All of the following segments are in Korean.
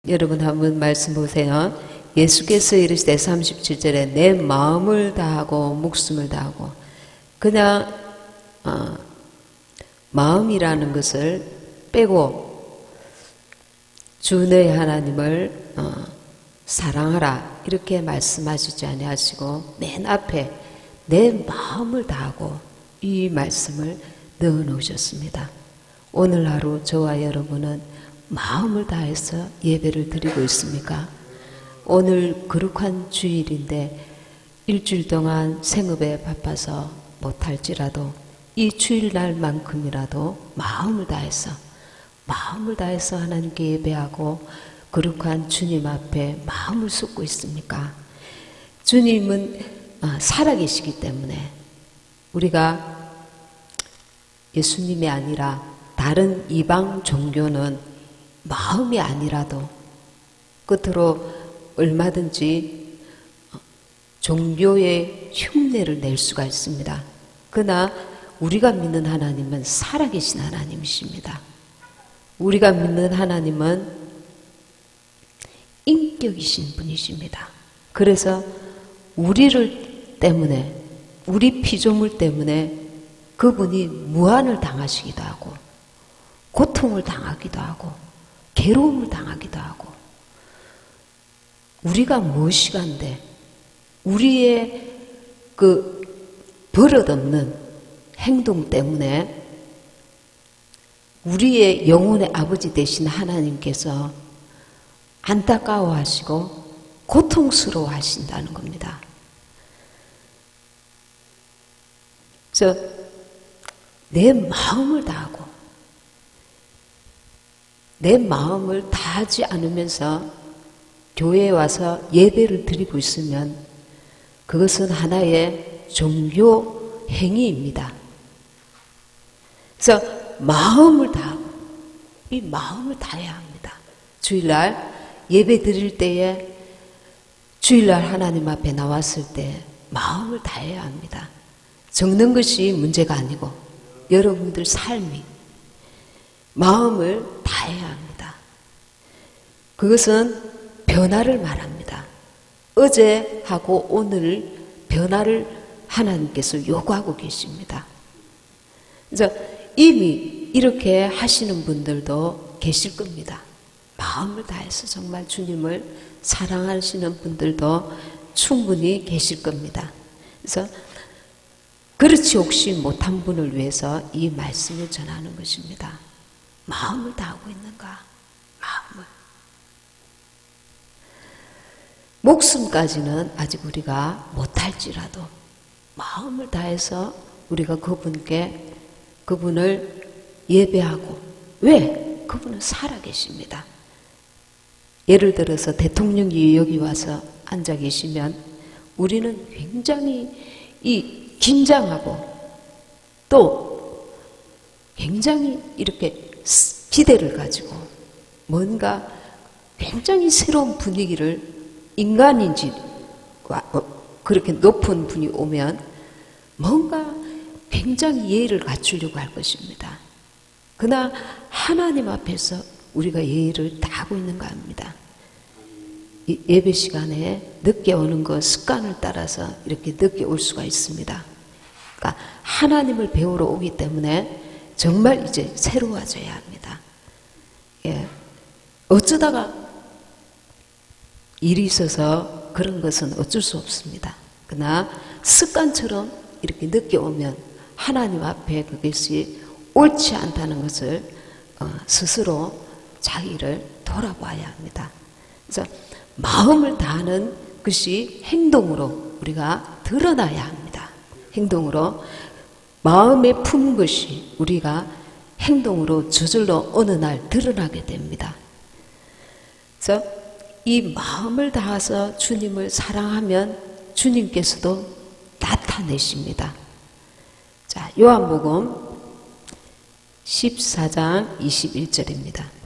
여러분 한번 말씀 보세요. 예수께서 이르시되 37절에 내 마음을 다하고 목숨을 다하고 그냥 마음이라는 것을 빼고 주 너의 하나님을 사랑하라 이렇게 말씀하시지 아니하시고 맨 앞에 내 마음을 다하고 이 말씀을 넣어 놓으셨습니다. 오늘 하루 저와 여러분은 마음을 다해서 예배를 드리고 있습니까? 오늘 거룩한 주일인데 일주일 동안 생업에 바빠서 못할지라도 이 주일날만큼이라도 마음을 다해서 하나님께 예배하고 거룩한 주님 앞에 마음을 쏟고 있습니까? 주님은 살아계시기 때문에 우리가 예수님이 아니라 다른 이방 종교는 마음이 아니라도 끝으로 얼마든지 종교의 흉내를 낼 수가 있습니다. 그러나 우리가 믿는 하나님은 살아계신 하나님이십니다. 우리가 믿는 하나님은 인격이신 분이십니다. 그래서 우리를 때문에 우리 피조물 때문에 그분이 무한을 당하시기도 하고 고통을 당하기도 하고 괴로움을 당하기도 하고 우리가 무엇이간데 우리의 그 버릇없는 행동 때문에 우리의 영혼의 아버지 되신 하나님께서 안타까워하시고 고통스러워 하신다는 겁니다. 내 마음을 다하고 내 마음을 다하지 않으면서 교회에 와서 예배를 드리고 있으면 그것은 하나의 종교 행위입니다. 그래서 마음을 다하고 이 마음을 다해야 합니다. 주일날 예배 드릴 때에 주일날 하나님 앞에 나왔을 때 마음을 다해야 합니다. 적는 것이 문제가 아니고 여러분들 삶이 마음을 다해야 합니다. 그것은 변화를 말합니다. 어제하고 오늘 변화를 하나님께서 요구하고 계십니다. 그래서 이미 이렇게 하시는 분들도 계실 겁니다. 마음을 다해서 정말 주님을 사랑하시는 분들도 충분히 계실 겁니다. 그래서 그렇지 혹시 못한 분을 위해서 이 말씀을 전하는 것입니다. 마음을 다하고 있는가? 마음을. 목숨까지는 아직 우리가 못할지라도 마음을 다해서 우리가 그분을 예배하고 왜? 그분은 살아계십니다. 예를 들어서 대통령이 여기 와서 앉아 계시면 우리는 굉장히 긴장하고 또 굉장히 이렇게 기대를 가지고 뭔가 굉장히 새로운 분위기를 인간인지 그렇게 높은 분이 오면 뭔가 굉장히 예의를 갖추려고 할 것입니다. 그러나 하나님 앞에서 우리가 예의를 다하고 있는가 합니다. 이 예배 시간에 늦게 오는 거 습관을 따라서 이렇게 늦게 올 수가 있습니다. 그러니까 하나님을 배우러 오기 때문에 정말 이제 새로워져야 합니다. 예. 어쩌다가 일이 있어서 그런 것은 어쩔 수 없습니다. 그러나 습관처럼 이렇게 늦게 오면 하나님 앞에 그것이 옳지 않다는 것을 스스로 자기를 돌아봐야 합니다. 그래서 마음을 다하는 것이 행동으로 우리가 드러나야 합니다. 행동으로 마음에 품은 것이 우리가 행동으로 저절로 어느 날 드러나게 됩니다. 그래서 이 마음을 다해서 주님을 사랑하면 주님께서도 나타내십니다. 자, 요한복음 14장 21절입니다.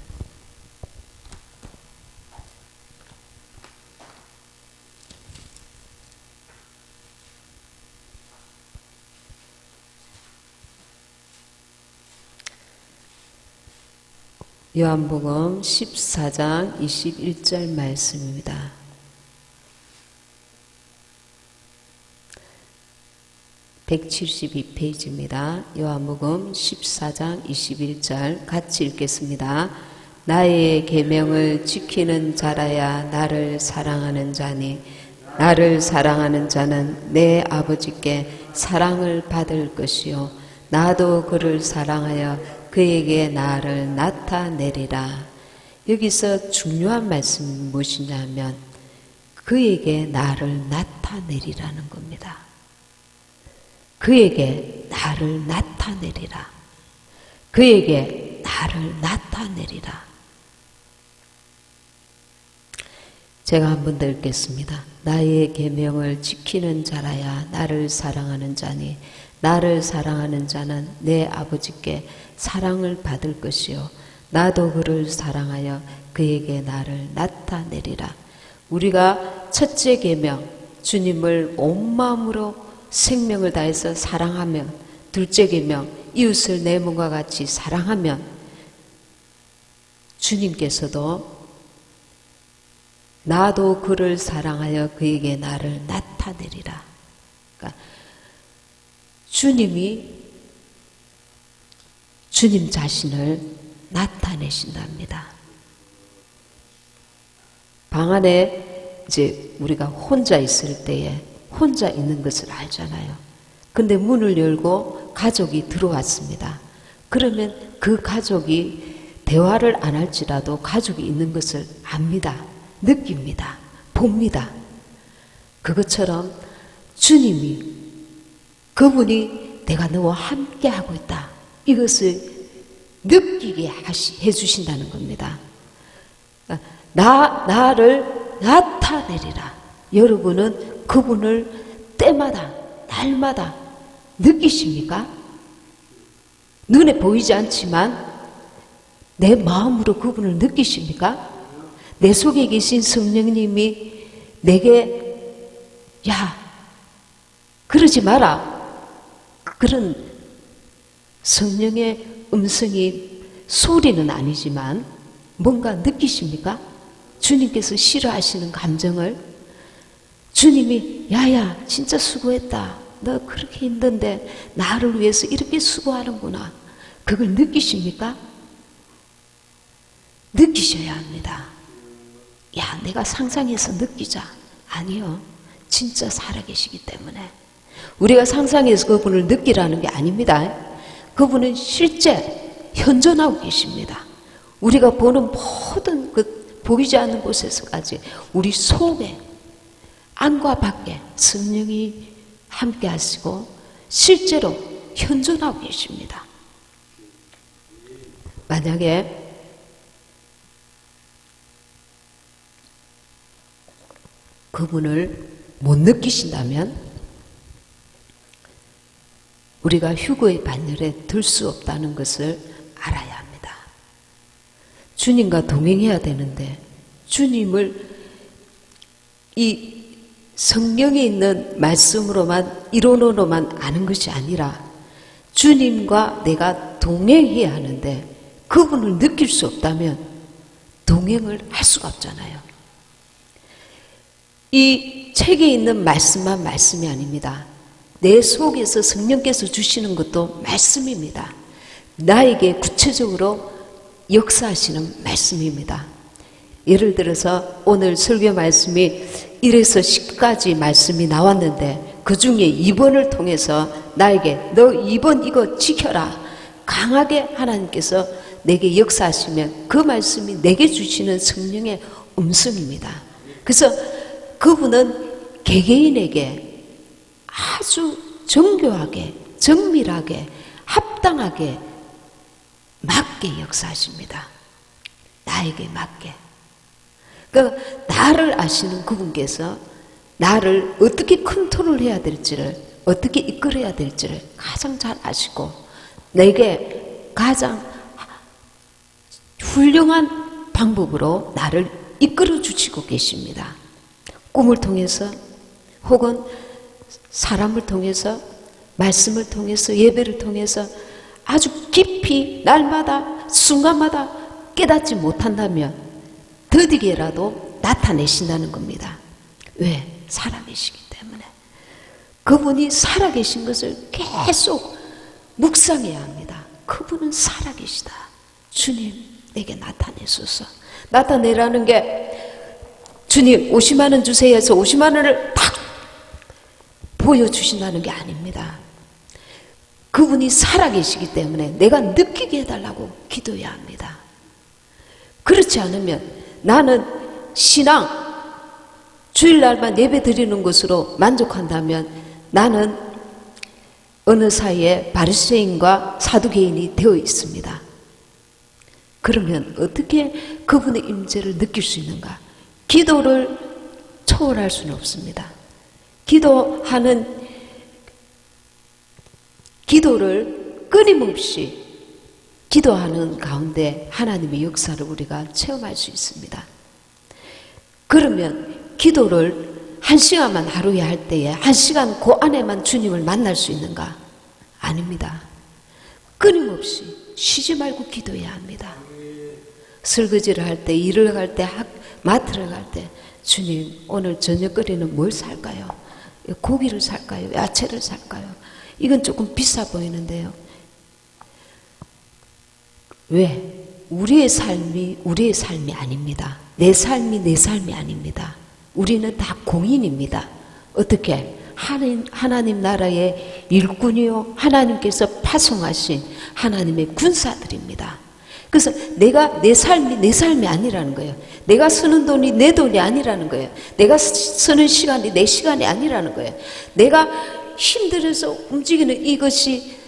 요한복음 14장 21절 말씀입니다. (172페이지입니다) 요한복음 14장 21절 같이 읽겠습니다. 나의 계명을 지키는 자라야 나를 사랑하는 자니 나를 사랑하는 자는 내 아버지께 사랑을 받을 것이요 나도 그를 사랑하여 그에게 나를 나타내리라. 여기서 중요한 말씀이 무엇이냐면 그에게 나를 나타내리라는 겁니다. 그에게 나를 나타내리라. 그에게 나를 나타내리라. 제가 한번 더 읽겠습니다. 나의 계명을 지키는 자라야 나를 사랑하는 자니 나를 사랑하는 자는 내 아버지께 사랑을 받을 것이요 나도 그를 사랑하여 그에게 나를 나타내리라. 우리가 첫째 계명 주님을 온 마음으로 생명을 다해서 사랑하면, 둘째 계명 이웃을 내 몸과 같이 사랑하면 주님께서도 나도 그를 사랑하여 그에게 나를 나타내리라. 그러니까 주님이 주님 자신을 나타내신답니다. 방 안에 이제 우리가 혼자 있을 때에 혼자 있는 것을 알잖아요. 근데 문을 열고 가족이 들어왔습니다. 그러면 그 가족이 대화를 안 할지라도 가족이 있는 것을 압니다. 느낍니다. 봅니다. 그것처럼 주님이 그분이 내가 너와 함께 하고 있다. 이것을 느끼게 해주신다는 겁니다. 나를 나타내리라. 여러분은 그분을 때마다 날마다 느끼십니까? 눈에 보이지 않지만 내 마음으로 그분을 느끼십니까? 내 속에 계신 성령님이 내게 야 그러지 마라. 그런 성령의 음성이 소리는 아니지만 뭔가 느끼십니까? 주님께서 싫어하시는 감정을 주님이 야야 진짜 수고했다. 너 그렇게 힘든데 나를 위해서 이렇게 수고하는구나. 그걸 느끼십니까? 느끼셔야 합니다. 야 내가 상상해서 느끼자. 아니요. 진짜 살아계시기 때문에 우리가 상상해서 그분을 느끼라는 게 아닙니다. 그분은 실제 현존하고 계십니다. 우리가 보는 모든 그 보이지 않는 곳에서까지 우리 속에 안과 밖에 성령이 함께 하시고 실제로 현존하고 계십니다. 만약에 그분을 못 느끼신다면 우리가 휴거의 반열에 들 수 없다는 것을 알아야 합니다. 주님과 동행해야 되는데 주님을 이 성경에 있는 말씀으로만 이론으로만 아는 것이 아니라 주님과 내가 동행해야 하는데 그분을 느낄 수 없다면 동행을 할 수가 없잖아요. 이 책에 있는 말씀만 말씀이 아닙니다. 내 속에서 성령께서 주시는 것도 말씀입니다. 나에게 구체적으로 역사하시는 말씀입니다. 예를 들어서 오늘 설교 말씀이 1에서 10까지 말씀이 나왔는데 그 중에 2번을 통해서 나에게 너 2번 이거 지켜라. 강하게 하나님께서 내게 역사하시면 그 말씀이 내게 주시는 성령의 음성입니다. 그래서 그분은 개개인에게 아주 정교하게 정밀하게 합당하게 맞게 역사하십니다. 나에게 맞게. 그러니까 나를 아시는 그분께서 나를 어떻게 컨트롤해야 될지를 어떻게 이끌어야 될지를 가장 잘 아시고 내게 가장 훌륭한 방법으로 나를 이끌어 주시고 계십니다. 꿈을 통해서 혹은 사람을 통해서 말씀을 통해서 예배를 통해서 아주 깊이 날마다 순간마다 깨닫지 못한다면 더디게라도 나타내신다는 겁니다. 왜? 살아계시기 때문에. 그분이 살아계신 것을 계속 묵상해야 합니다. 그분은 살아계시다. 주님 내게 나타내소서. 나타내라는 게 주님 50만 원 주세요 해서 50만 원을 딱 보여주신다는 게 아닙니다. 그분이 살아계시기 때문에 내가 느끼게 해달라고 기도해야 합니다. 그렇지 않으면 나는 신앙 주일날만 예배 드리는 것으로 만족한다면 나는 어느 사이에 바리새인과 사두개인이 되어 있습니다. 그러면 어떻게 그분의 임재를 느낄 수 있는가? 기도를 초월할 수는 없습니다. 기도를 끊임없이 기도하는 가운데 하나님의 역사를 우리가 체험할 수 있습니다. 그러면 기도를 1시간만 하루에 할 때에 1시간 그 안에만 주님을 만날 수 있는가? 아닙니다. 끊임없이 쉬지 말고 기도해야 합니다. 설거지를 할 때, 일을 할 때, 마트를 갈 때 주님 오늘 저녁거리는 뭘 살까요? 고기를 살까요? 야채를 살까요? 이건 조금 비싸 보이는데요. 왜? 우리의 삶이 아닙니다. 내 삶이 아닙니다. 우리는 다 공인입니다. 어떻게? 하나님 나라의 일꾼이요 하나님께서 파송하신 하나님의 군사들입니다. 그래서 내 삶이 아니라는 거예요. 내가 쓰는 돈이 내 돈이 아니라는 거예요. 내가 쓰는 시간이 내 시간이 아니라는 거예요. 내가 힘들어서 움직이는 이것이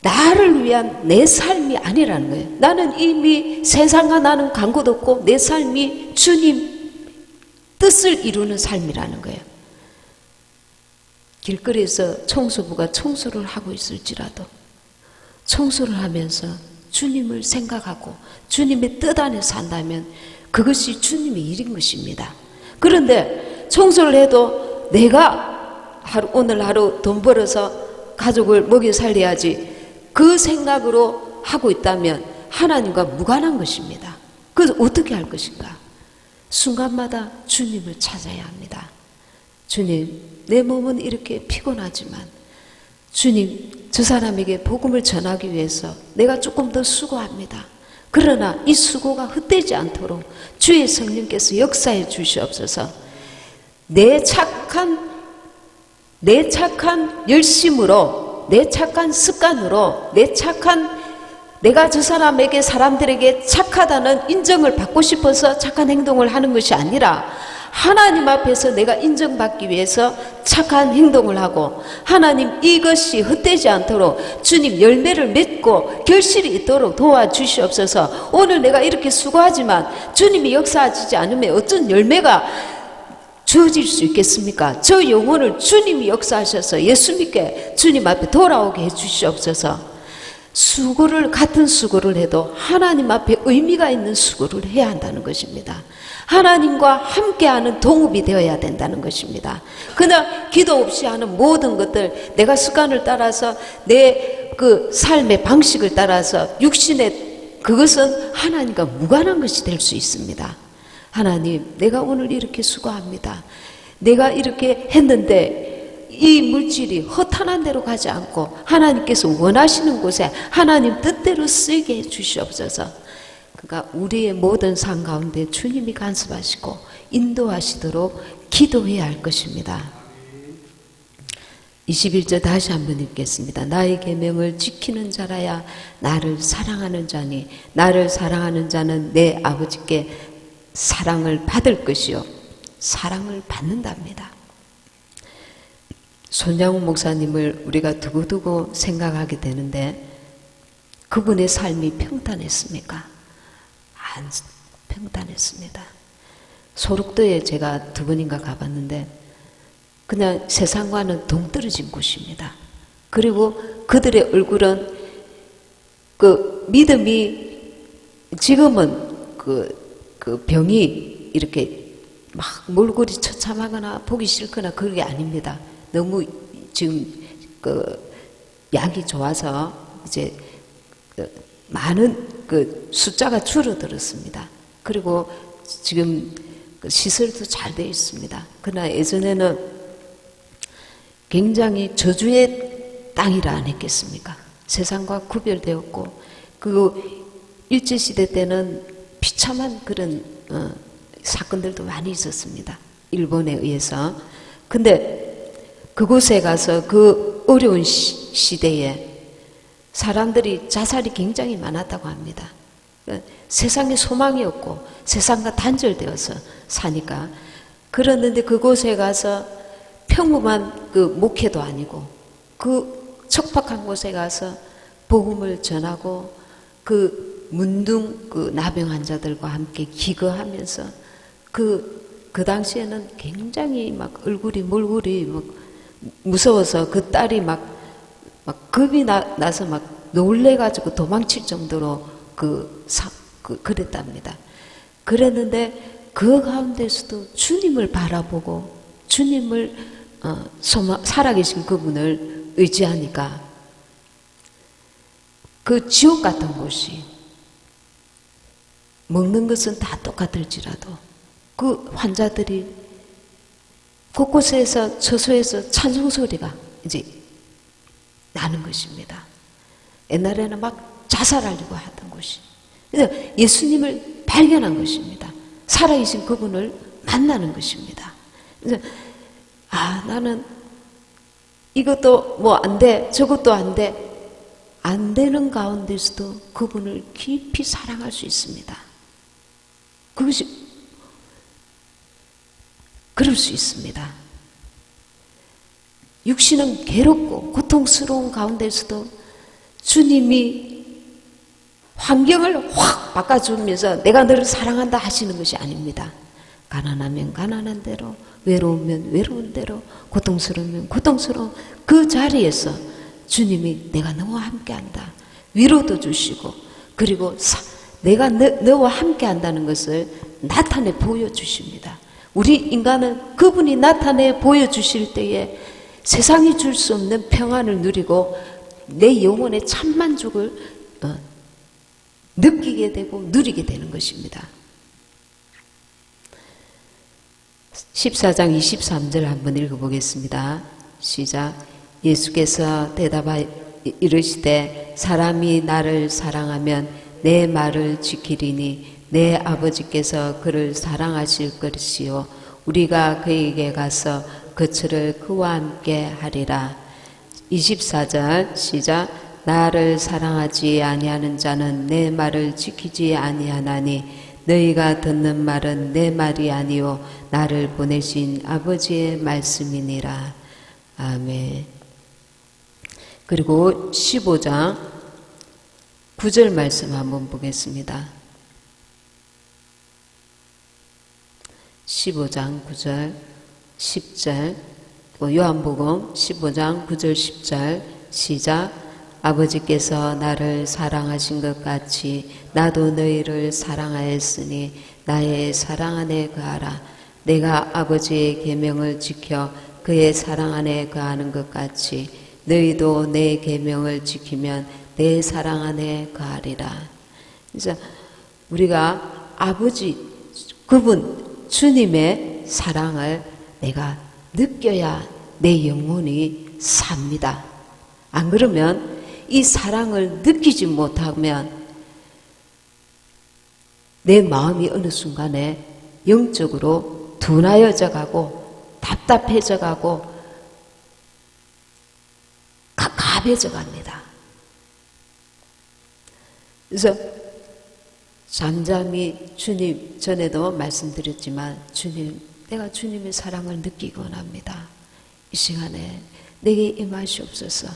나를 위한 내 삶이 아니라는 거예요. 나는 이미 세상과 나는 간곳 없고 내 삶이 주님 뜻을 이루는 삶이라는 거예요. 길거리에서 청소부가 청소를 하고 있을지라도 청소를 하면서 주님을 생각하고 주님의 뜻 안에 산다면 그것이 주님의 일인 것입니다. 그런데 청소를 해도 내가 오늘 하루 돈 벌어서 가족을 먹여 살려야지 그 생각으로 하고 있다면 하나님과 무관한 것입니다. 그래서 어떻게 할 것인가? 순간마다 주님을 찾아야 합니다. 주님, 내 몸은 이렇게 피곤하지만 주님, 저 사람에게 복음을 전하기 위해서 내가 조금 더 수고합니다. 그러나 이 수고가 헛되지 않도록 주의 성령께서 역사해 주시옵소서. 내 착한 열심으로, 내 착한 습관으로, 내가 저 사람들에게 착하다는 인정을 받고 싶어서 착한 행동을 하는 것이 아니라 하나님 앞에서 내가 인정받기 위해서 착한 행동을 하고 하나님 이것이 헛되지 않도록 주님 열매를 맺고 결실이 있도록 도와주시옵소서. 오늘 내가 이렇게 수고하지만 주님이 역사하지 않으면 어떤 열매가 주어질 수 있겠습니까? 저 영혼을 주님이 역사하셔서 예수 믿게 주님 앞에 돌아오게 해주시옵소서. 같은 수고를 해도 하나님 앞에 의미가 있는 수고를 해야 한다는 것입니다. 하나님과 함께하는 동업이 되어야 된다는 것입니다. 그냥 기도 없이 하는 모든 것들, 내가 습관을 따라서 내 그 삶의 방식을 따라서 육신의 그것은 하나님과 무관한 것이 될 수 있습니다. 하나님, 내가 오늘 이렇게 수고합니다. 내가 이렇게 했는데 이 물질이 허탄한 데로 가지 않고 하나님께서 원하시는 곳에 하나님 뜻대로 쓰게 해주시옵소서. 그러니까 우리의 모든 삶 가운데 주님이 간섭하시고 인도하시도록 기도해야 할 것입니다. 21절 다시 한번 읽겠습니다. 나의 계명을 지키는 자라야 나를 사랑하는 자니 나를 사랑하는 자는 내 아버지께 사랑을 받을 것이요 사랑을 받는답니다. 손양욱 목사님을 우리가 두고두고 생각하게 되는데 그분의 삶이 평탄했습니까? 안 평탄했습니다. 소록도에 제가 2번인가 가봤는데 그냥 세상과는 동떨어진 곳입니다. 그리고 그들의 얼굴은 그 믿음이 지금은 그 병이 이렇게 막 몰골이 처참하거나 보기 싫거나 그게 아닙니다. 너무 지금 그 약이 좋아서 이제 많은 그 숫자가 줄어들었습니다. 그리고 지금 그 시설도 잘 되어 있습니다. 그러나 예전에는 굉장히 저주의 땅이라 안 했겠습니까? 세상과 구별되었고, 그 일제시대 때는 비참한 그런 사건들도 많이 있었습니다. 일본에 의해서. 근데 그곳에 가서 그 어려운 시대에 사람들이 자살이 굉장히 많았다고 합니다. 세상에 소망이 없고 세상과 단절되어서 사니까. 그랬는데 그곳에 가서 평범한 그 목회도 아니고 그 척박한 곳에 가서 복음을 전하고 그 문둥 그 나병 환자들과 함께 기거하면서 그 당시에는 굉장히 막 얼굴이 몰골이 막 무서워서 그 딸이 막 겁이 나서 막 놀래가지고 도망칠 정도로 그랬답니다. 그랬는데 그 가운데서도 주님을 바라보고 주님을 살아계신 그분을 의지하니까 그 지옥 같은 곳이 먹는 것은 다 똑같을지라도 그 환자들이 곳곳에서 처소에서 찬송 소리가 이제 나는 것입니다. 옛날에는 막 자살하려고 하던 곳이. 그래서 예수님을 발견한 것입니다. 살아계신 그분을 만나는 것입니다. 그래서 나는 이것도 뭐 안 돼, 저것도 안 돼. 안 되는 가운데서도 그분을 깊이 사랑할 수 있습니다. 그것이 그럴 수 있습니다. 육신은 괴롭고 고통스러운 가운데서도 주님이 환경을 확 바꿔주면서 내가 너를 사랑한다 하시는 것이 아닙니다. 가난하면 가난한 대로, 외로우면 외로운 대로, 고통스러우면 고통스러운 그 자리에서 주님이 내가 너와 함께한다. 위로도 주시고 그리고 내가 너와 함께한다는 것을 나타내 보여주십니다. 우리 인간은 그분이 나타내 보여주실 때에 세상이 줄 수 없는 평안을 누리고 내 영혼의 참만족을 느끼게 되고 누리게 되는 것입니다. 14장 23절 한번 읽어보겠습니다. 시작. 예수께서 대답하여 이르시되 사람이 나를 사랑하면 내 말을 지키리니 내 아버지께서 그를 사랑하실 것이요 우리가 그에게 가서 거처를 그와 함께 하리라. 24절 시작. 나를 사랑하지 아니하는 자는 내 말을 지키지 아니하나니 너희가 듣는 말은 내 말이 아니요 나를 보내신 아버지의 말씀이니라. 아멘. 그리고 15장 9절 말씀 한번 보겠습니다. 15장 9절 10절 요한복음 15장 9절 10절 시작. 아버지께서 나를 사랑하신 것 같이 나도 너희를 사랑하였으니 나의 사랑 안에 거하라. 내가 아버지의 계명을 지켜 그의 사랑 안에 거하는 것 같이 너희도 내 계명을 지키면 내 사랑 안에 거하리라. 그래서 우리가 아버지 그분 주님의 사랑을 내가 느껴야 내 영혼이 삽니다. 안 그러면 이 사랑을 느끼지 못하면 내 마음이 어느 순간에 영적으로 둔하여져 가고 답답해져 가고 갑갑해져 갑니다. 그래서 잠잠히 주님, 전에도 말씀드렸지만 주님, 내가 주님의 사랑을 느끼기 원합니다. 이 시간에 내게 임하시옵소서.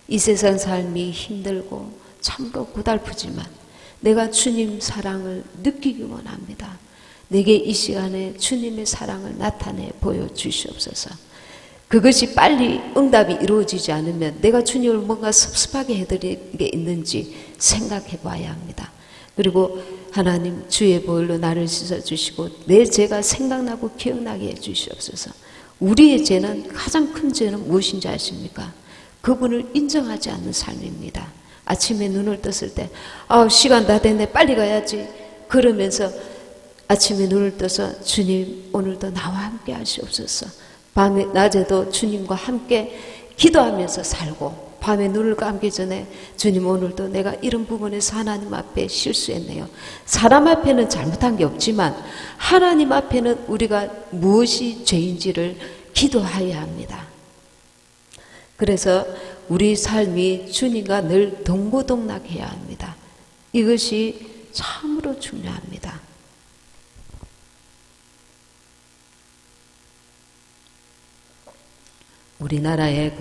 이 세상 삶이 힘들고 참고 고달프지만 내가 주님 사랑을 느끼기 원합니다. 내게 이 시간에 주님의 사랑을 나타내 보여주시옵소서. 그것이 빨리 응답이 이루어지지 않으면 내가 주님을 뭔가 섭섭하게 해드린 게 있는지 생각해 봐야 합니다. 그리고 하나님 주의 보혈로 나를 씻어주시고 내 죄가 생각나고 기억나게 해주시옵소서. 우리의 죄는 가장 큰 죄는 무엇인지 아십니까? 그분을 인정하지 않는 삶입니다. 아침에 눈을 떴을 때 시간 다 됐네, 빨리 가야지. 그러면서 아침에 눈을 떠서 주님 오늘도 나와 함께 하시옵소서. 밤에 낮에도 주님과 함께 기도하면서 살고, 밤에 눈을 감기 전에 주님 오늘도 내가 이런 부분에서 하나님 앞에 실수했네요. 사람 앞에는 잘못한 게 없지만 하나님 앞에는 우리가 무엇이 죄인지를 기도해야 합니다. 그래서 우리 삶이 주님과 늘 동고동락해야 합니다. 이것이 참으로 중요합니다. 우리나라의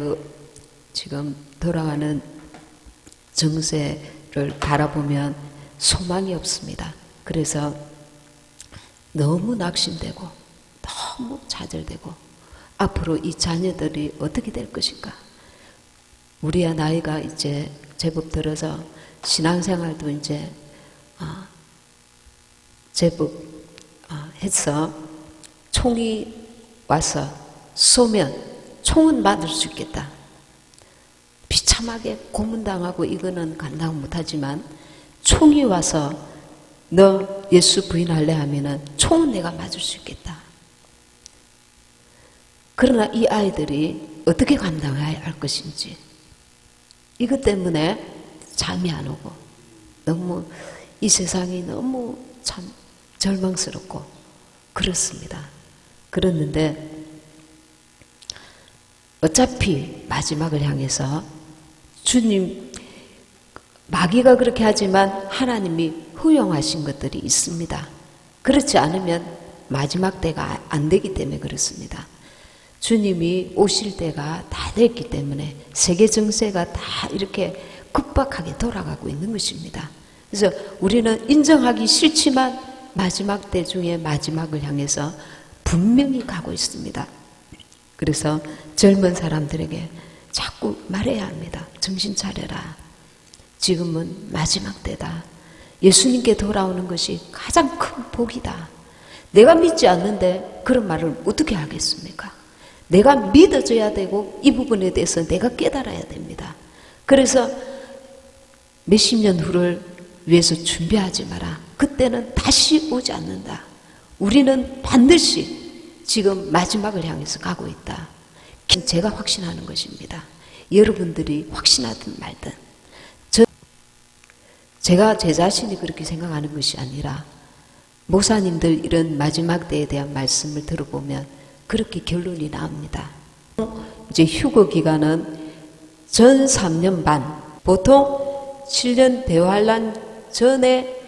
지금 돌아가는 정세를 바라보면 소망이 없습니다. 그래서 너무 낙심되고 너무 좌절되고 앞으로 이 자녀들이 어떻게 될 것인가. 우리야 나이가 이제 제법 들어서 신앙생활도 이제 제법 해서 총이 와서 쏘면 총은 맞을 수 있겠다. 비참하게 고문당하고 이거는 감당 못하지만 총이 와서 너 예수 부인할래 하면은 총은 내가 맞을 수 있겠다. 그러나 이 아이들이 어떻게 감당해야 할 것인지, 이것 때문에 잠이 안 오고 너무 이 세상이 너무 참 절망스럽고 그렇습니다. 그랬는데 어차피 마지막을 향해서 주님, 마귀가 그렇게 하지만 하나님이 허용하신 것들이 있습니다. 그렇지 않으면 마지막 때가 안 되기 때문에 그렇습니다. 주님이 오실 때가 다 됐기 때문에 세계 정세가 다 이렇게 급박하게 돌아가고 있는 것입니다. 그래서 우리는 인정하기 싫지만 마지막 때 중에 마지막을 향해서 분명히 가고 있습니다. 그래서 젊은 사람들에게 자꾸 말해야 합니다. 정신 차려라. 지금은 마지막 때다. 예수님께 돌아오는 것이 가장 큰 복이다. 내가 믿지 않는데 그런 말을 어떻게 하겠습니까? 내가 믿어져야 되고 이 부분에 대해서 내가 깨달아야 됩니다. 그래서 몇십 년 후를 위해서 준비하지 마라. 그때는 다시 오지 않는다. 우리는 반드시 지금 마지막을 향해서 가고 있다. 제가 확신하는 것입니다. 여러분들이 확신하든 말든. 제가 제 자신이 그렇게 생각하는 것이 아니라 목사님들 이런 마지막 때에 대한 말씀을 들어보면 그렇게 결론이 나옵니다. 이제 휴거 기간은 전 3년 반, 보통 7년 대환란 전에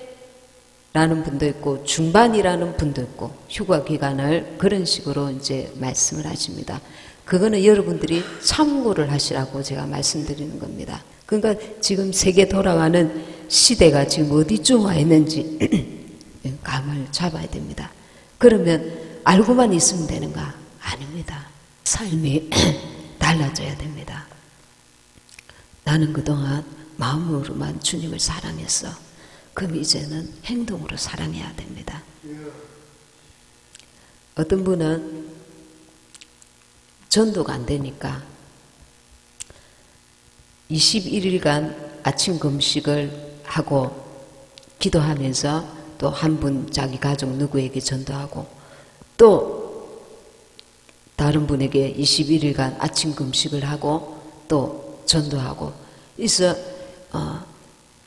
라는 분도 있고 중반이라는 분도 있고 휴가 기간을 그런 식으로 이제 말씀을 하십니다. 그거는 여러분들이 참고를 하시라고 제가 말씀드리는 겁니다. 그러니까 지금 세계 돌아가는 시대가 지금 어디쯤 와 있는지 감을 잡아야 됩니다. 그러면 알고만 있으면 되는가? 아닙니다. 삶이 달라져야 됩니다. 나는 그동안 마음으로만 주님을 사랑했어. 그럼 이제는 행동으로 사랑해야 됩니다. 어떤 분은 전도가 안 되니까 21일간 아침 금식을 하고 기도하면서 또 한 분 자기 가족 누구에게 전도하고 또 다른 분에게 21일간 아침 금식을 하고 또 전도하고 그래서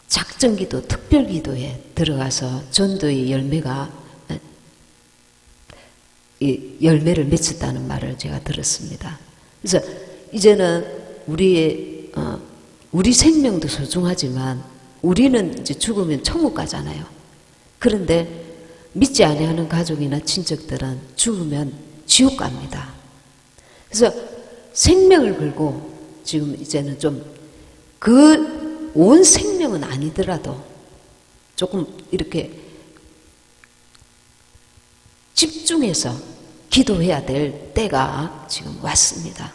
작정기도 특별기도에 들어가서 전도의 열매가 열매를 맺혔다는 말을 제가 들었습니다. 그래서 이제는 우리 생명도 소중하지만 우리는 이제 죽으면 천국 가잖아요. 그런데 믿지 아니하는 가족이나 친척들은 죽으면 지옥 갑니다. 그래서 생명을 걸고 지금 이제는 좀 온 생명은 아니더라도 조금 이렇게 집중해서 기도해야 될 때가 지금 왔습니다.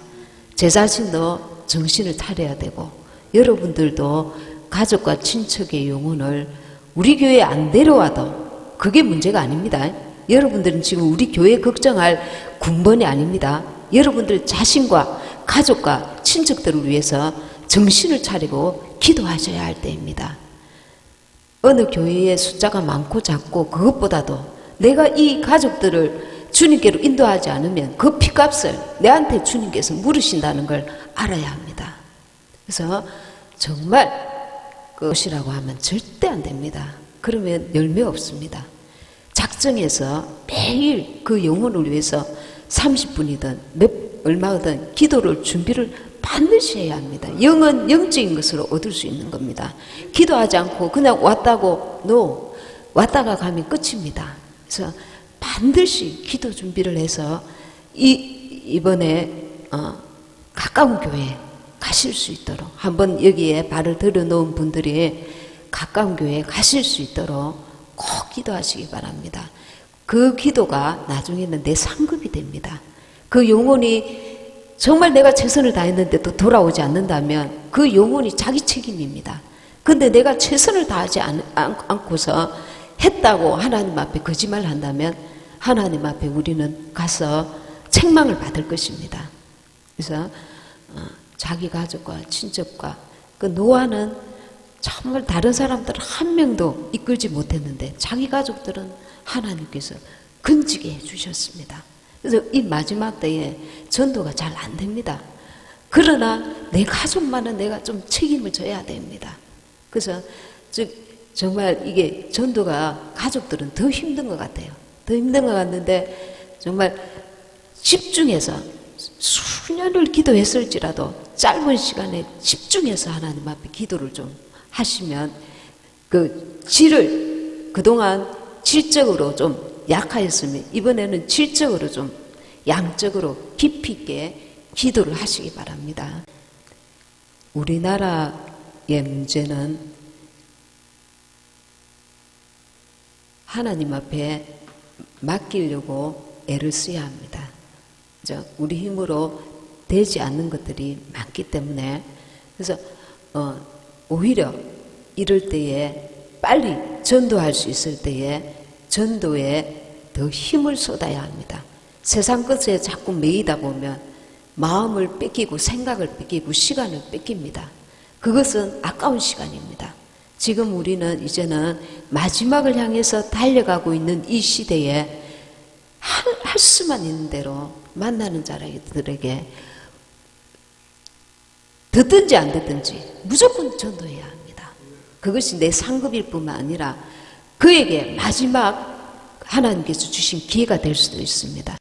제 자신도 정신을 차려야 되고 여러분들도 가족과 친척의 영혼을 우리 교회에 안 데려와도 그게 문제가 아닙니다. 여러분들은 지금 우리 교회 걱정할 군번이 아닙니다. 여러분들 자신과 가족과 친척들을 위해서 정신을 차리고 기도하셔야 할 때입니다. 어느 교회에 숫자가 많고 작고 그것보다도 내가 이 가족들을 주님께로 인도하지 않으면 그 피값을 내한테 주님께서 물으신다는 걸 알아야 합니다. 그래서 정말 그것이라고 하면 절대 안 됩니다. 그러면 열매 없습니다. 작정해서 매일 그 영혼을 위해서 30분이든 얼마든 기도를 준비를 반드시 해야 합니다. 영은 영적인 것으로 얻을 수 있는 겁니다. 기도하지 않고 그냥 왔다고 왔다가 가면 끝입니다. 그래서 반드시 기도 준비를 해서 이번에 가까운 교회에 가실 수 있도록, 한번 여기에 발을 들여놓은 분들이 가까운 교회에 가실 수 있도록 꼭 기도하시기 바랍니다. 그 기도가 나중에는 내 상급이 됩니다. 그 영혼이 정말 내가 최선을 다했는데도 돌아오지 않는다면 그 영혼이 자기 책임입니다. 근데 내가 최선을 다하지 않고서 했다고 하나님 앞에 거짓말을 한다면 하나님 앞에 우리는 가서 책망을 받을 것입니다. 그래서 자기 가족과 친척과 그 노아는 정말 다른 사람들은 한 명도 이끌지 못했는데 자기 가족들은 하나님께서 건지게 해주셨습니다. 그래서 이 마지막 때에 전도가 잘 안 됩니다. 그러나 내 가족만은 내가 좀 책임을 져야 됩니다. 그래서 정말 이게 전도가 가족들은 더 힘든 것 같아요. 더 힘든 것 같는데 정말 집중해서 수년을 기도했을지라도 짧은 시간에 집중해서 하나님 앞에 기도를 좀 하시면 그 질을 그동안 질적으로 좀 약하였으면 이번에는 질적으로 좀 양적으로 깊이 있게 기도를 하시기 바랍니다. 우리나라의 문제는 하나님 앞에 맡기려고 애를 써야 합니다. 우리 힘으로 되지 않는 것들이 많기 때문에 그래서 오히려 이럴 때에 빨리 전도할 수 있을 때에 전도에 더 힘을 쏟아야 합니다. 세상 것에 자꾸 매이다 보면 마음을 뺏기고 생각을 뺏기고 시간을 뺏깁니다. 그것은 아까운 시간입니다. 지금 우리는 이제는 마지막을 향해서 달려가고 있는 이 시대에 할 수만 있는 대로 만나는 자들에게 듣든지 안 듣든지 무조건 전도해야 합니다. 그것이 내 상급일 뿐만 아니라 그에게 마지막 하나님께서 주신 기회가 될 수도 있습니다.